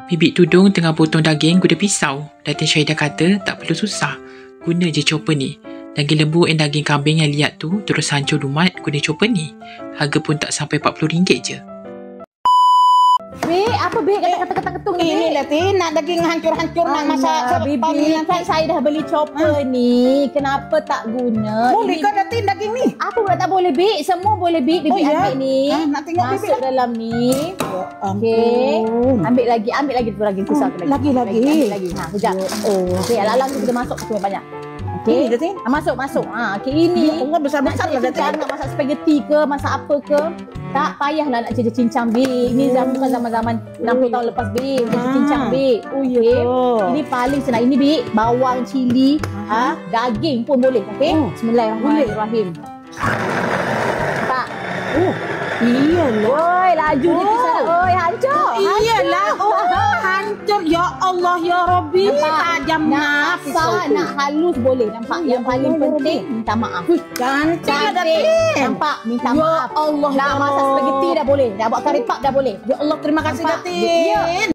Bibik tudung tengah potong daging guna pisau. Datin Syahidah kata tak perlu susah. Guna je chopper ni. Daging lembu dan daging kambing yang liat tu terus hancur lumat guna chopper ni. Harga pun tak sampai RM40 je. Bik, apa Bik kata-kata ketung ni? Ini Datin, nak daging hancur-hancur nak masak Bibi, kan saya dah beli chopper ni. Kenapa tak guna? Boleh ke Datin daging ni? Apa pula tak boleh Bik? Semua boleh Bik. Bibi ambil ni. Nak tengok Bibi masuk dalam ni. Okey. Ambil lagi tu lagi kisah tu lagi. Lagi. Ambil lagi. Ha, kejap. Okey, alang-alang tu kita masuk tu banyak. Okey. Ini Datin. Masuk. Ha, okey ini. Allah besar-besar lah Datin. Nak masak spaghetti ke, masak apa ke? Tak payahlah nak cincang Bik. Ini bukan zaman-zaman 60 tahun lepas Bik. Cincang Bik. Okey. Ini paling senang. Ini Bik, bawang, cili, daging pun boleh. Okey. Bismillahirrahmanirrahim. Nampak? Iyalah. Oi, laju ni kisah. Oi, hancur. Iyalah. Hancur. Ya Allah, ya Rabbi. Tajam nak pisau tu. Nak halus boleh. Nampak? Yang paling penting, minta maaf. Cantik lah Datin. Nampak? Minta maaf. Allah. Nak masak spaghetti dah boleh. Dah buat kari pap dah boleh. Ya Allah, terima kasih Nampak? Datin.